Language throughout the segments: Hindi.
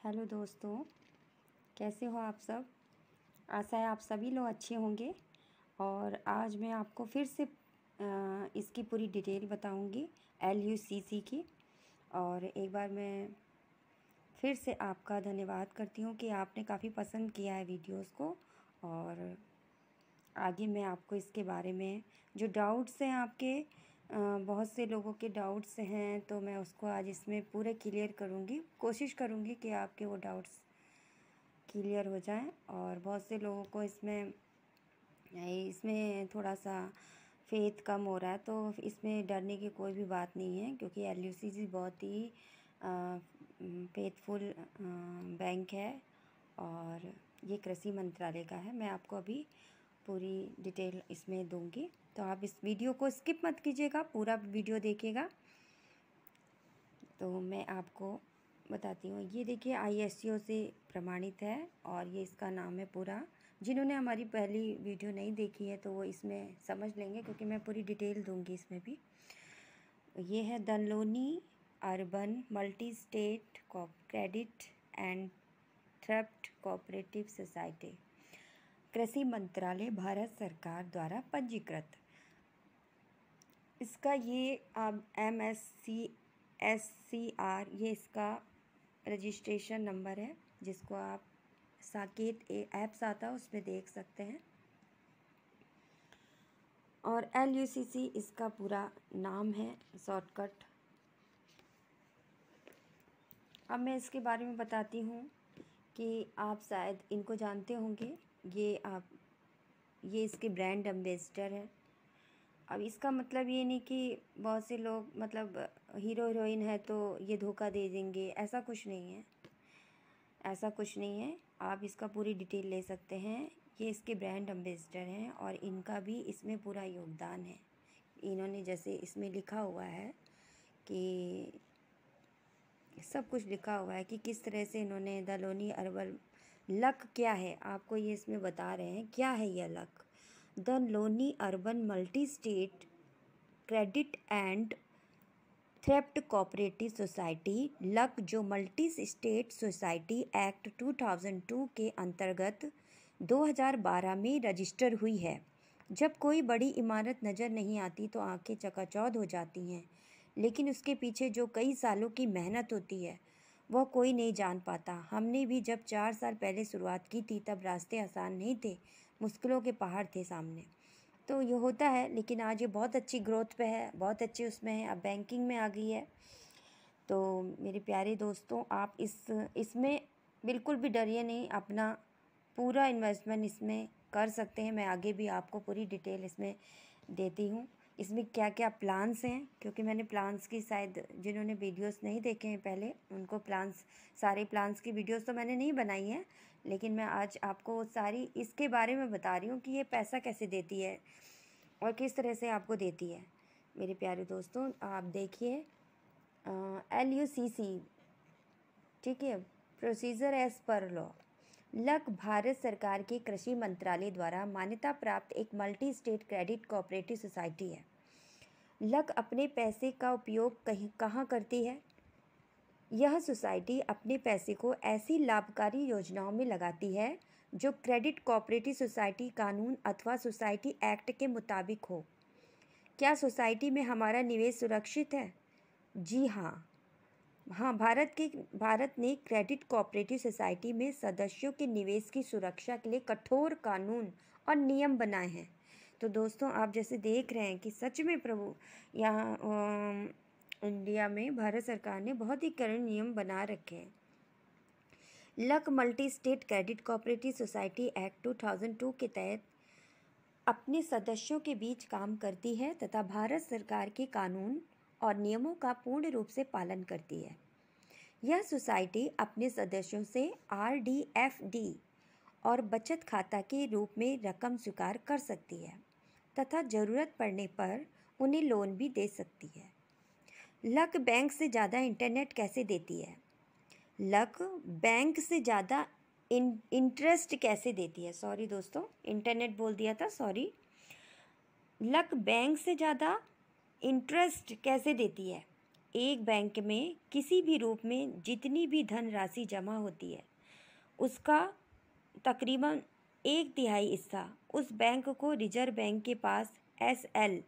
हेलो दोस्तों, कैसे हो आप सब। आशा है आप सभी लोग अच्छे होंगे। और आज मैं आपको फिर से इसकी पूरी डिटेल बताऊंगी LUCC की। और एक बार मैं फिर से आपका धन्यवाद करती हूँ कि आपने काफ़ी पसंद किया है वीडियोस को। और आगे मैं आपको इसके बारे में जो डाउट्स हैं आपके, बहुत से लोगों के डाउट्स हैं, तो मैं उसको आज इसमें पूरे क्लियर करूँगी। कोशिश करूँगी कि आपके वो डाउट्स क्लियर हो जाएं। और बहुत से लोगों को इसमें इसमें थोड़ा सा फेथ कम हो रहा है, तो इसमें डरने की कोई भी बात नहीं है, क्योंकि LUCC बहुत ही फेथफुल बैंक है और ये कृषि मंत्रालय का है। मैं आपको अभी पूरी डिटेल इसमें दूंगी, तो आप इस वीडियो को स्किप मत कीजिएगा, पूरा वीडियो देखिएगा। तो मैं आपको बताती हूँ। ये देखिए ISO से प्रमाणित है और ये इसका नाम है पूरा। जिन्होंने हमारी पहली वीडियो नहीं देखी है तो वो इसमें समझ लेंगे, क्योंकि मैं पूरी डिटेल दूंगी इसमें भी। ये है the Loni urban multi state credit and thrift cooperative society, कृषि मंत्रालय, भारत सरकार द्वारा पंजीकृत। इसका ये MSCSCR ये इसका रजिस्ट्रेशन नंबर है, जिसको आप साकेत ऐप्स आता है उसमें देख सकते हैं। और LUCC इसका पूरा नाम है, शॉर्टकट। अब मैं इसके बारे में बताती हूँ कि आप शायद इनको जानते होंगे। ये इसके ब्रांड एम्बेसडर है। अब इसका मतलब ये नहीं कि बहुत से लोग मतलब हीरो हीरोइन है तो ये धोखा दे देंगे, ऐसा कुछ नहीं है। ऐसा कुछ नहीं है, आप इसका पूरी डिटेल ले सकते हैं। ये इसके ब्रांड एम्बेसडर हैं और इनका भी इसमें पूरा योगदान है। इन्होंने जैसे इसमें लिखा हुआ है कि सब कुछ लिखा हुआ है कि किस तरह से इन्होंने द लोनी अर्बन लक क्या है, आपको ये इसमें बता रहे हैं क्या है यह luck. The Loni urban multi state credit and thrift cooperative society luck, जो मल्टी स्टेट सोसाइटी एक्ट 2002 के अंतर्गत 2012 में रजिस्टर हुई है। जब कोई बड़ी इमारत नज़र नहीं आती तो आंखें चकाचौंध हो जाती हैं, लेकिन उसके पीछे जो कई सालों की मेहनत होती है वह कोई नहीं जान पाता। हमने भी जब 4 साल पहले शुरुआत की थी तब रास्ते आसान नहीं थे, मुश्किलों के पहाड़ थे सामने। तो ये होता है, लेकिन आज ये बहुत अच्छी ग्रोथ पे है, बहुत अच्छी उसमें है, अब बैंकिंग में आ गई है। तो मेरे प्यारे दोस्तों, आप इसमें बिल्कुल भी डरिए नहीं, अपना पूरा इन्वेस्टमेंट इसमें कर सकते हैं। मैं आगे भी आपको पूरी डिटेल इसमें देती हूँ, इसमें क्या क्या प्लान्स हैं, क्योंकि मैंने प्लान्स की शायद जिन्होंने वीडियोस नहीं देखे हैं पहले, उनको सारे प्लान्स की वीडियोस तो मैंने नहीं बनाई हैं, लेकिन मैं आज आपको सारी इसके बारे में बता रही हूँ कि ये पैसा कैसे देती है और किस तरह से आपको देती है। मेरे प्यारे दोस्तों, आप देखिए LUCC, ठीक है, प्रोसीजर एज पर लॉ। लक भारत सरकार के कृषि मंत्रालय द्वारा मान्यता प्राप्त एक multi state credit cooperative society है। लक अपने पैसे का उपयोग कहाँ करती है? यह सोसाइटी अपने पैसे को ऐसी लाभकारी योजनाओं में लगाती है जो क्रेडिट कोऑपरेटिव सोसाइटी कानून अथवा सोसाइटी एक्ट के मुताबिक हो। क्या सोसाइटी में हमारा निवेश सुरक्षित है? जी हाँ। भारत ने क्रेडिट कोऑपरेटिव सोसाइटी में सदस्यों के निवेश की सुरक्षा के लिए कठोर कानून और नियम बनाए हैं। तो दोस्तों, आप जैसे देख रहे हैं कि सच में प्रभु यहाँ इंडिया में भारत सरकार ने बहुत ही कड़े नियम बना रखे हैं। Luck multi state credit cooperative society act 2002 के तहत अपने सदस्यों के बीच काम करती है तथा भारत सरकार के कानून और नियमों का पूर्ण रूप से पालन करती है। यह सोसाइटी अपने सदस्यों से RD FD और बचत खाता के रूप में रकम स्वीकार कर सकती है तथा ज़रूरत पड़ने पर उन्हें लोन भी दे सकती है। लक बैंक से ज़्यादा इंटरनेट कैसे देती है? लक बैंक से ज़्यादा इंटरेस्ट कैसे देती है? सॉरी दोस्तों, इंटरनेट बोल दिया था, सॉरी। लक बैंक से ज़्यादा इंटरेस्ट कैसे देती है? एक बैंक में किसी भी रूप में जितनी भी धनराशि जमा होती है उसका तकरीबन 1/3 हिस्सा उस बैंक को रिजर्व बैंक के पास SL,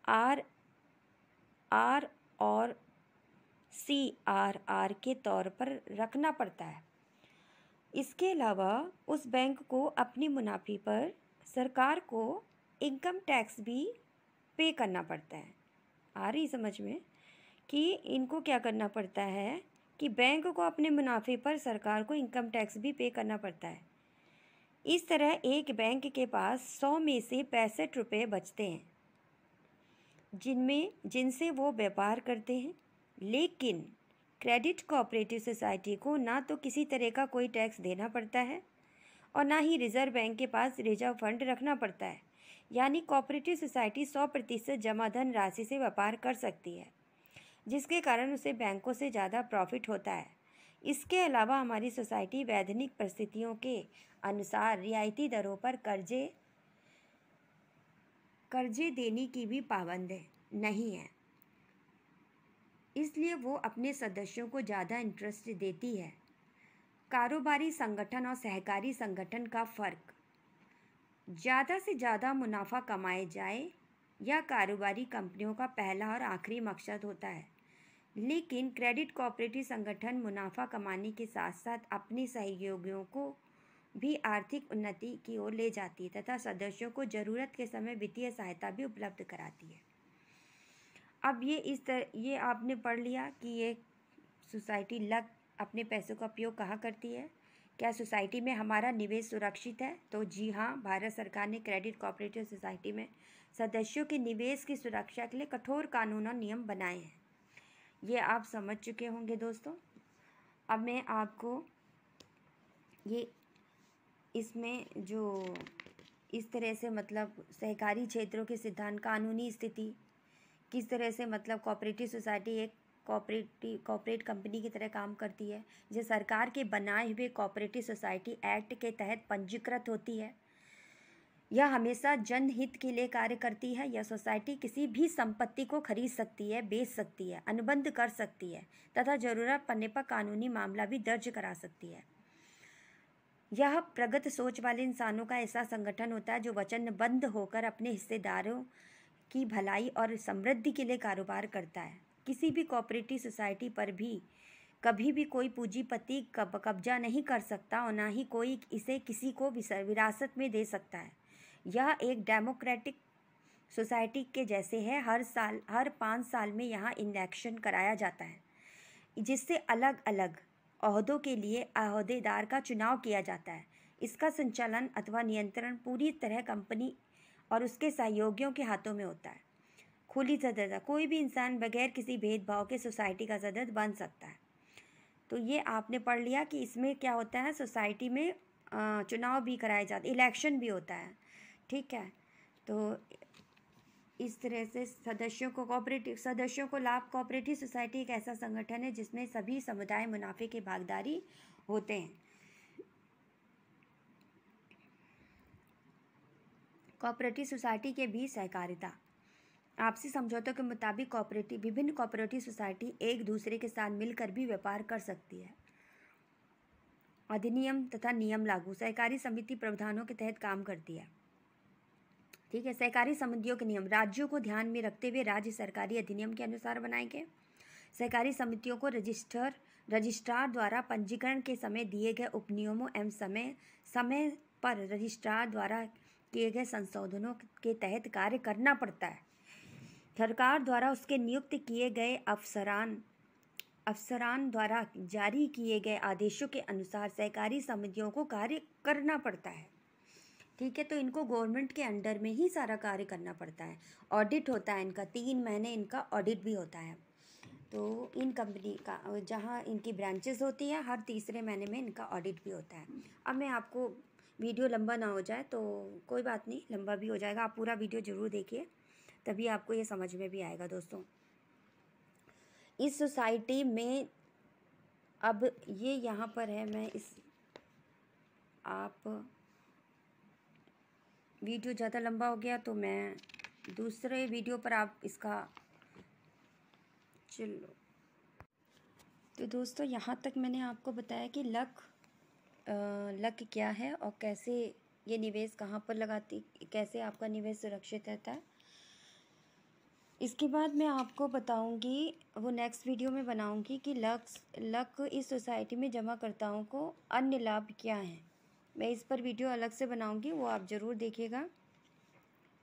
RR और CRR के तौर पर रखना पड़ता है। इसके अलावा उस बैंक को अपनी मुनाफे पर सरकार को इनकम टैक्स भी पे करना पड़ता है। आ रही समझ में कि इनको क्या करना पड़ता है कि बैंक को अपने मुनाफे पर सरकार को इनकम टैक्स भी पे करना पड़ता है। इस तरह एक बैंक के पास 100 में से 65 रुपये बचते हैं जिनसे वो व्यापार करते हैं। लेकिन क्रेडिट कोऑपरेटिव सोसाइटी को ना तो किसी तरह का कोई टैक्स देना पड़ता है और ना ही रिजर्व बैंक के पास रिजर्व फंड रखना पड़ता है। यानी कोऑपरेटिव सोसाइटी 100% जमा धन राशि से व्यापार कर सकती है, जिसके कारण उसे बैंकों से ज़्यादा प्रॉफिट होता है। इसके अलावा हमारी सोसाइटी वैधानिक परिस्थितियों के अनुसार रियायती दरों पर कर्जे देने की भी पाबंद नहीं है, इसलिए वो अपने सदस्यों को ज़्यादा इंटरेस्ट देती है। कारोबारी संगठन और सहकारी संगठन का फ़र्क। ज़्यादा से ज़्यादा मुनाफा कमाए जाए यह कारोबारी कंपनियों का पहला और आखिरी मकसद होता है। लेकिन क्रेडिट कोऑपरेटिव संगठन मुनाफा कमाने के साथ साथ अपने सहयोगियों को भी आर्थिक उन्नति की ओर ले जाती है तथा सदस्यों को ज़रूरत के समय वित्तीय सहायता भी उपलब्ध कराती है। अब ये आपने पढ़ लिया कि ये सोसाइटी अपने पैसों का उपयोग कहाँ करती है। क्या सोसाइटी में हमारा निवेश सुरक्षित है? तो जी हाँ, भारत सरकार ने क्रेडिट कोऑपरेटिव सोसाइटी में सदस्यों के निवेश की सुरक्षा के लिए कठोर कानून और नियम बनाए हैं। ये आप समझ चुके होंगे दोस्तों। अब मैं आपको ये इसमें जो इस तरह से मतलब सहकारी क्षेत्रों के सिद्धांत, कानूनी स्थिति, किस तरह से मतलब कोऑपरेटिव सोसाइटी एक कॉर्पोरेट कंपनी की तरह काम करती है, जो सरकार के बनाए हुए कोऑपरेटिव सोसाइटी एक्ट के तहत पंजीकृत होती है। यह हमेशा जनहित के लिए कार्य करती है। यह सोसाइटी किसी भी संपत्ति को खरीद सकती है, बेच सकती है, अनुबंध कर सकती है तथा जरूरत पड़ने पर कानूनी मामला भी दर्ज करा सकती है। यह प्रगत सोच वाले इंसानों का ऐसा संगठन होता है जो वचनबद्ध होकर अपने हिस्सेदारों की भलाई और समृद्धि के लिए कारोबार करता है। किसी भी कोऑपरेटिव सोसाइटी पर भी कभी भी कोई पूंजीपति कब्जा नहीं कर सकता और ना ही कोई इसे किसी को विरासत में दे सकता है। यह एक डेमोक्रेटिक सोसाइटी के जैसे है। हर 5 साल में यहाँ इलेक्शन कराया जाता है, जिससे अलग अलग ओहदों के लिए ओहदेदार का चुनाव किया जाता है। इसका संचालन अथवा नियंत्रण पूरी तरह कंपनी और उसके सहयोगियों के हाथों में होता है। खुली सदस्यता, कोई भी इंसान बगैर किसी भेदभाव के सोसाइटी का सदस्य बन सकता है। तो ये आपने पढ़ लिया कि इसमें क्या होता है, सोसाइटी में चुनाव भी कराए जाते, इलेक्शन भी होता है। ठीक है, तो इस तरह से सदस्यों को लाभ। कोऑपरेटिव सोसाइटी एक ऐसा संगठन है जिसमें सभी समुदाय मुनाफे के भागीदारी होते हैं। कोऑपरेटिव सोसाइटी के बीच सहकारिता। आपसी समझौतों के मुताबिक विभिन्न कोऑपरेटिव सोसाइटी एक दूसरे के साथ मिलकर भी व्यापार कर सकती है। अधिनियम तथा नियम लागू। सहकारी समिति प्रावधानों के तहत काम करती है। ठीक है, सहकारी समितियों के नियम राज्यों को ध्यान में रखते हुए राज्य सरकारी अधिनियम के अनुसार बनाए गए। सहकारी समितियों को रजिस्ट्रार द्वारा पंजीकरण के समय दिए गए उपनियमों एवं समय पर रजिस्ट्रार द्वारा किए गए संशोधनों के तहत कार्य करना पड़ता है। सरकार द्वारा उसके नियुक्त किए गए अफसरान द्वारा जारी किए गए आदेशों के अनुसार सहकारी समितियों को कार्य करना पड़ता है। ठीक है, तो इनको गवर्नमेंट के अंडर में ही सारा कार्य करना पड़ता है। ऑडिट होता है इनका, 3 महीने इनका ऑडिट भी होता है। तो इन कंपनी का जहाँ इनकी ब्रांचेस होती है, हर तीसरे महीने में इनका ऑडिट भी होता है। अब मैं आपको, वीडियो लंबा ना हो जाए तो कोई बात नहीं, लंबा भी हो जाएगा, आप पूरा वीडियो ज़रूर देखिए, तभी आपको ये समझ में भी आएगा। दोस्तों, इस सोसाइटी में अब ये यहाँ पर है, मैं आप वीडियो ज़्यादा लंबा हो गया तो मैं दूसरे वीडियो पर आप इसका चलो तो दोस्तों यहाँ तक मैंने आपको बताया कि लक क्या है और कैसे ये निवेश कहाँ पर लगाती, कैसे आपका निवेश सुरक्षित रहता है। इसके बाद मैं आपको बताऊंगी, वो नेक्स्ट वीडियो में बनाऊंगी कि लक इस सोसाइटी में जमाकर्ताओं को अन्य लाभ क्या हैं। मैं इस पर वीडियो अलग से बनाऊंगी, वो आप ज़रूर देखिएगा।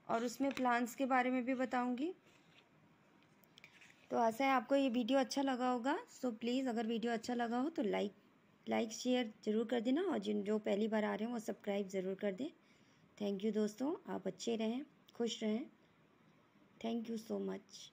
और उसमें प्लान्स के बारे में भी बताऊंगी। तो आशा है आपको ये वीडियो अच्छा लगा होगा। सो प्लीज़ अगर वीडियो अच्छा लगा हो तो लाइक शेयर ज़रूर कर देना, और जो पहली बार आ रहे हैं वो सब्सक्राइब ज़रूर कर दें। थैंक यू दोस्तों, आप अच्छे रहें, खुश रहें। Thank you so much.